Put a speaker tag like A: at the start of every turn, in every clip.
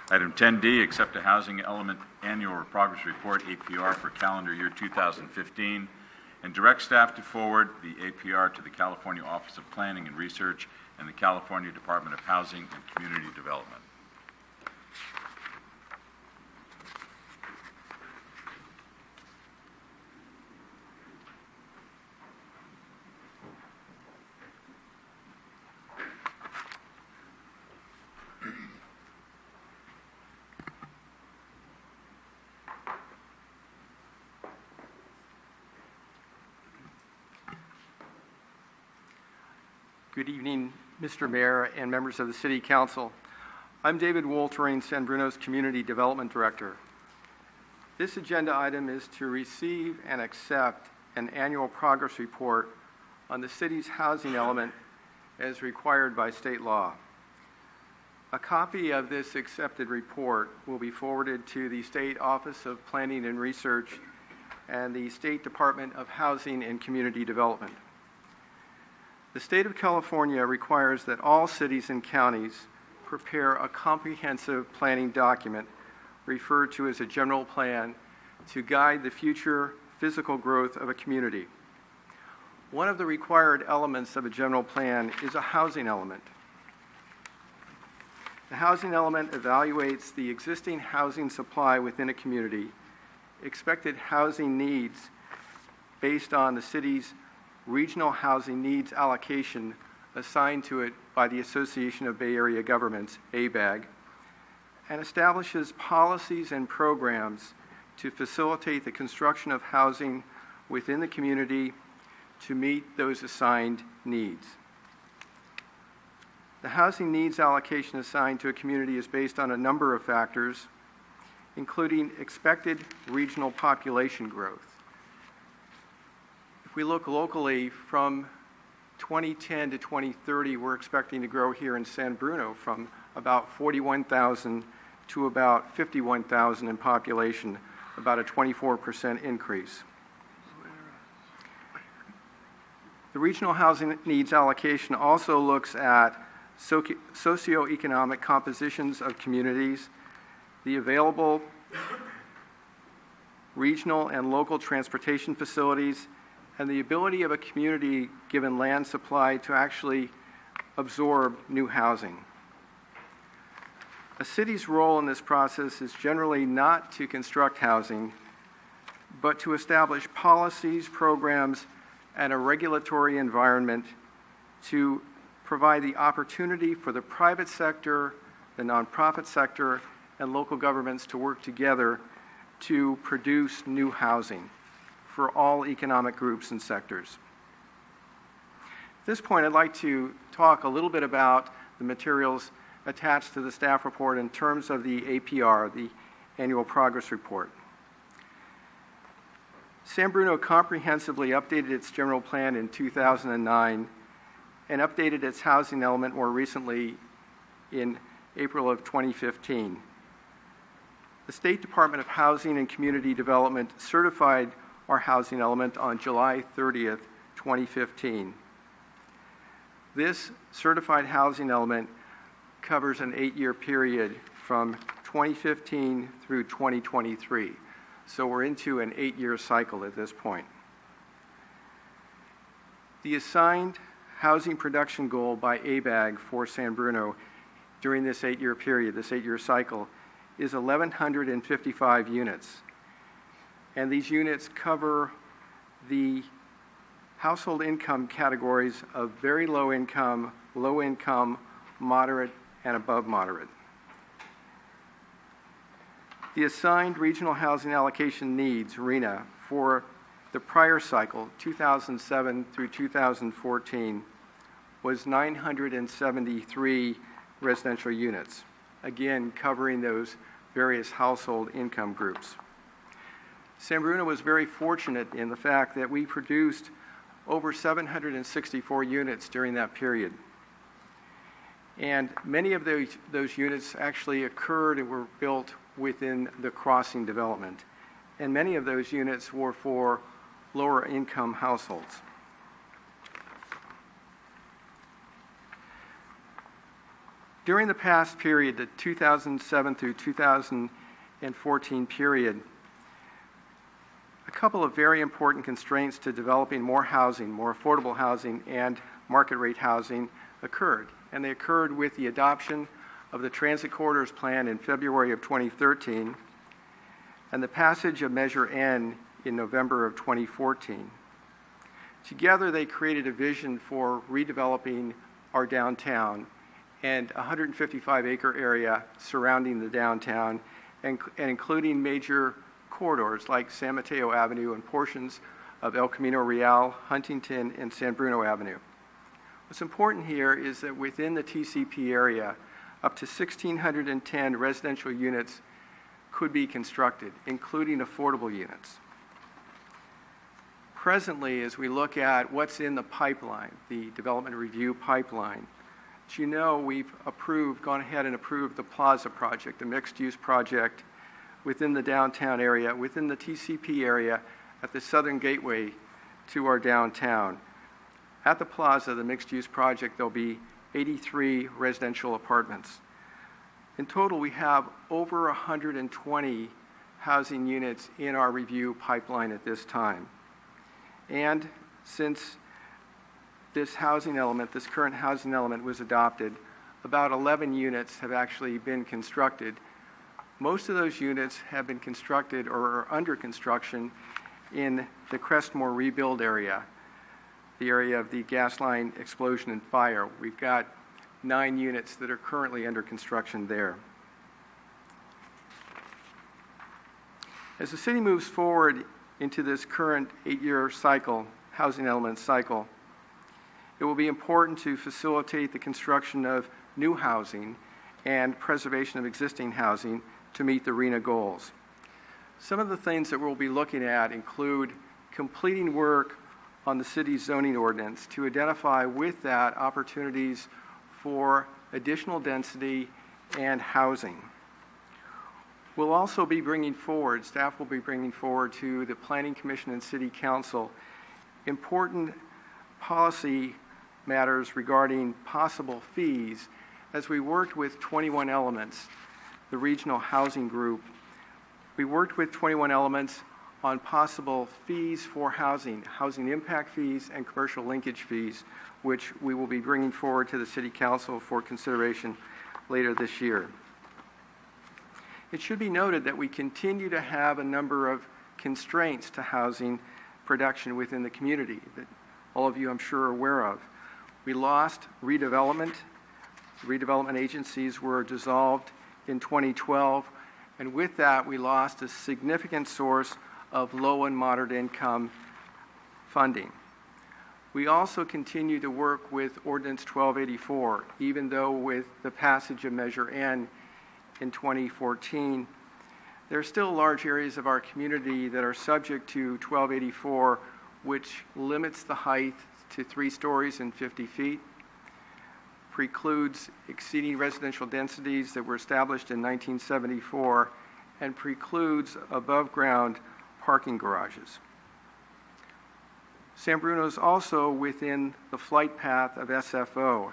A: Item 10D, accept a housing element annual progress report, APR, for calendar year 2015, and direct staff to forward the APR to the California Office of Planning and Research and the California Department of Housing and Community Development.
B: Good evening, Mr. Mayor and members of the City Council. I'm David Woltering, San Bruno's Community Development Director. This agenda item is to receive and accept an annual progress report on the city's housing element as required by state law. A copy of this accepted report will be forwarded to the State Office of Planning and Research and the State Department of Housing and Community Development. The state of California requires that all cities and counties prepare a comprehensive planning document referred to as a general plan to guide the future physical growth of a community. One of the required elements of a general plan is a housing element. The housing element evaluates the existing housing supply within a community, expected housing needs based on the city's regional housing needs allocation assigned to it by the Association of Bay Area Governments, ABAG, and establishes policies and programs to facilitate the construction of housing within the community to meet those assigned needs. The housing needs allocation assigned to a community is based on a number of factors, including expected regional population growth. If we look locally, from 2010 to 2030, we're expecting to grow here in San Bruno from about 41,000 to about 51,000 in population, about a 24% increase. The regional housing needs allocation also looks at socioeconomic compositions of communities, the available regional and local transportation facilities, and the ability of a community, given land supply, to actually absorb new housing. A city's role in this process is generally not to construct housing, but to establish policies, programs, and a regulatory environment to provide the opportunity for the private sector, the nonprofit sector, and local governments to work together to produce new housing for all economic groups and sectors. At this point, I'd like to talk a little bit about the materials attached to the staff report in terms of the APR, the Annual Progress Report. San Bruno comprehensively updated its general plan in 2009 and updated its housing element more recently in April of 2015. The State Department of Housing and Community Development certified our housing element on July 30th, 2015. This certified housing element covers an 8-year period from 2015 through 2023. So we're into an 8-year cycle at this point. The assigned housing production goal by ABAG for San Bruno during this 8-year period, this 8-year cycle, is 1,155 units. And these units cover the household income categories of very low income, moderate, and above moderate. The assigned regional housing allocation needs, RHNA, for the prior cycle, 2007 through 2014, was 973 residential units, again covering those various household income groups. San Bruno was very fortunate in the fact that we produced over 764 units during that period. And many of those units actually occurred and were built within the crossing development. And many of those units were for lower income households. During the past period, the 2007 through 2014 period, a couple of very important constraints to developing more housing, more affordable housing, and market rate housing occurred. And they occurred with the adoption of the Transit Corridors Plan in February of 2013 and the passage of Measure N in November of 2014. Together, they created a vision for redeveloping our downtown and a 155-acre area surrounding the downtown and including major corridors like San Mateo Avenue and portions of El Camino Real, Huntington, and San Bruno Avenue. What's important here is that within the TCP area, up to 1,610 residential units could be constructed, including affordable units. Presently, as we look at what's in the pipeline, the development review pipeline, as you know, we've gone ahead and approved the Plaza project, a mixed-use project within the downtown area, within the TCP area, at the southern gateway to our downtown. At the Plaza, the mixed-use project, there'll be 83 residential apartments. In total, we have over 120 housing units in our review pipeline at this time. And since this current housing element was adopted, about 11 units have actually been constructed. Most of those units have been constructed or are under construction in the Crestmore rebuild area, the area of the gas line explosion and fire. We've got 9 units that are currently under construction there. As the city moves forward into this current 8-year cycle, housing element cycle, it will be important to facilitate the construction of new housing and preservation of existing housing to meet the RHNA goals. Some of the things that we'll be looking at include completing work on the city's zoning ordinance to identify with that opportunities for additional density and housing. We'll also be bringing forward, staff will be bringing forward to the Planning Commission and City Council important policy matters regarding possible fees. As we worked with 21 Elements, the regional housing group, we worked with 21 Elements on possible fees for housing impact fees and commercial linkage fees, which we will be bringing forward to the City Council for consideration later this year. It should be noted that we continue to have a number of constraints to housing production within the community that all of you, I'm sure, are aware of. We lost redevelopment. Redevelopment agencies were dissolved in 2012, and with that, we lost a significant source of low and moderate income funding. We also continue to work with Ordinance 1284, even though with the passage of Measure N in 2014, there are still large areas of our community that are subject to 1284, which limits the height to 3 stories and 50 feet, precludes exceeding residential densities that were established in 1974, and precludes above-ground parking garages. San Bruno is also within the flight path of SFO,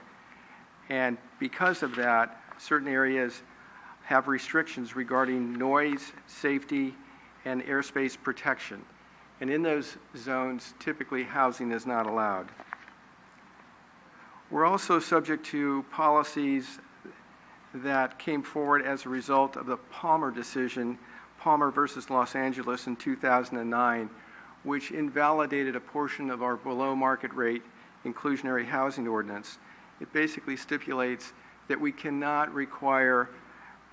B: and because of that, certain areas have restrictions regarding noise, safety, and airspace protection. And in those zones, typically housing is not allowed. We're also subject to policies that came forward as a result of the Palmer decision, Palmer versus Los Angeles in 2009, which invalidated a portion of our below market rate inclusionary housing ordinance. It basically stipulates that we cannot require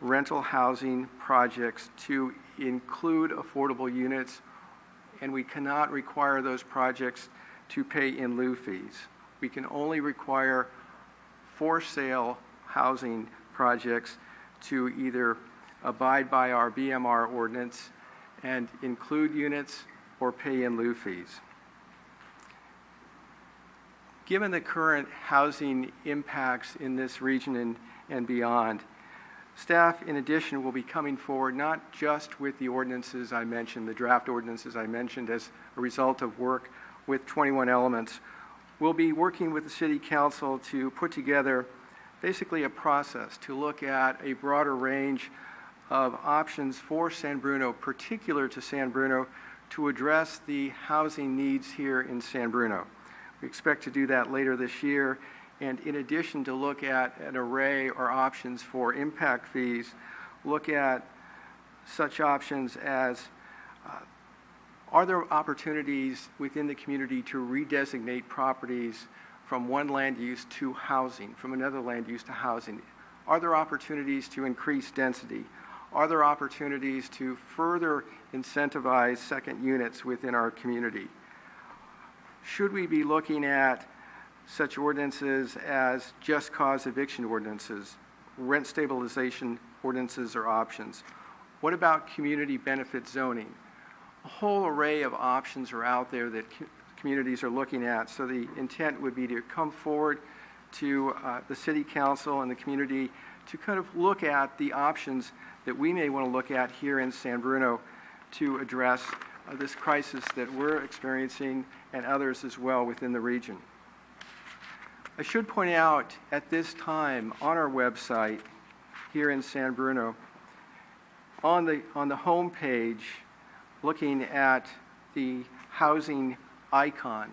B: rental housing projects to include affordable units, and we cannot require those projects to pay in lieu fees. We can only require for sale housing projects to either abide by our BMR ordinance and include units or pay in lieu fees. Given the current housing impacts in this region and beyond, staff, in addition, will be coming forward not just with the ordinances I mentioned, the draft ordinances I mentioned as a result of work with 21 Elements. We'll be working with the City Council to put together basically a process to look at a broader range of options for San Bruno, particular to San Bruno, to address the housing needs here in San Bruno. We expect to do that later this year, and in addition to look at an array or options for impact fees, look at such options as are there opportunities within the community to redesignate properties from one land use to housing, from another land use to housing? Are there opportunities to increase density? Are there opportunities to further incentivize second units within our community? Should we be looking at such ordinances as just cause eviction ordinances, rent stabilization ordinances or options? What about community benefit zoning? A whole array of options are out there that communities are looking at. So the intent would be to come forward to the City Council and the community to kind of look at the options that we may want to look at here in San Bruno to address this crisis that we're experiencing and others as well within the region. I should point out at this time on our website here in San Bruno, on the home page, looking at the housing icon,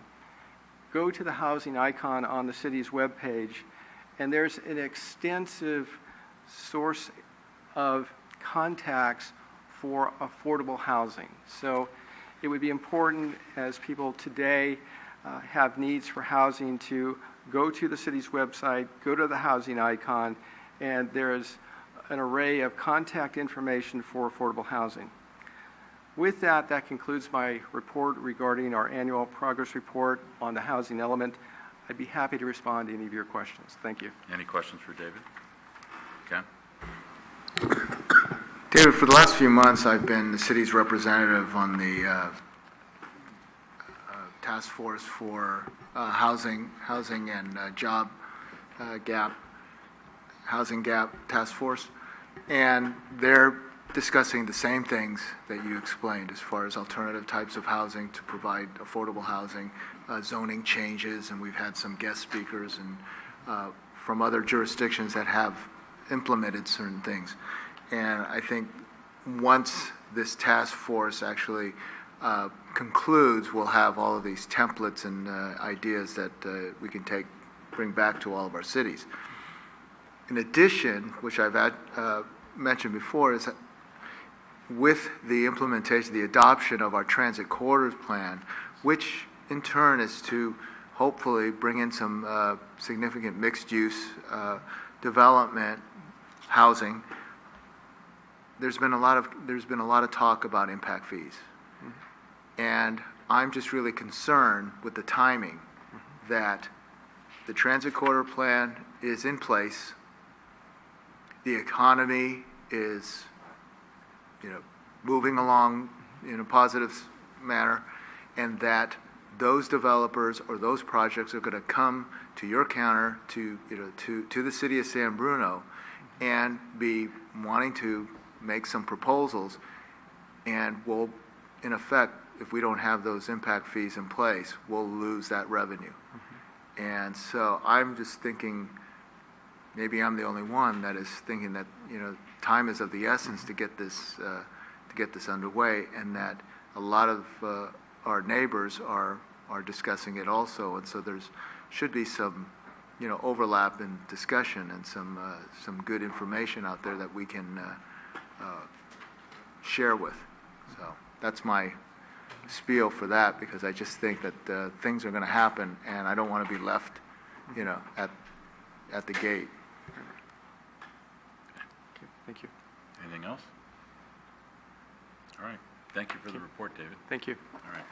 B: go to the housing icon on the city's webpage, and there's an extensive source of contacts for affordable housing. So it would be important as people today have needs for housing to go to the city's website, go to the housing icon, and there's an array of contact information for affordable housing. With that, that concludes my report regarding our annual progress report on the housing element. I'd be happy to respond to any of your questions. Thank you.
A: Any questions for David? Ken?
C: David, for the last few months, I've been the city's representative on the task force for housing and job gap, housing gap task force, and they're discussing the same things that you explained as far as alternative types of housing to provide affordable housing, zoning changes, and we've had some guest speakers and from other jurisdictions that have implemented certain things. And I think once this task force actually concludes, we'll have all of these templates and ideas that we can bring back to all of our cities. In addition, which I've mentioned before, is that with the implementation, the adoption of our transit corridors plan, which in turn is to hopefully bring in some significant mixed-use development, housing. There's been a lot of talk about impact fees, and I'm just really concerned with the timing that the transit corridor plan is in place, the economy is moving along in a positive manner, and that those developers or those projects are going to come to your counter, to the city of San Bruno, and be wanting to make some proposals, and we'll, in effect, if we don't have those impact fees in place, we'll lose that revenue. And so I'm just thinking, maybe I'm the only one that is thinking that time is of the essence to get this underway, and that a lot of our neighbors are discussing it also, and so there's should be some overlap in discussion and some good information out there that we can share with. So that's my spiel for that, because I just think that things are going to happen, and I don't want to be left at the gate.
B: Okay, thank you.
A: Anything else? All right. Thank you for the report, David.
B: Thank you.
A: All right.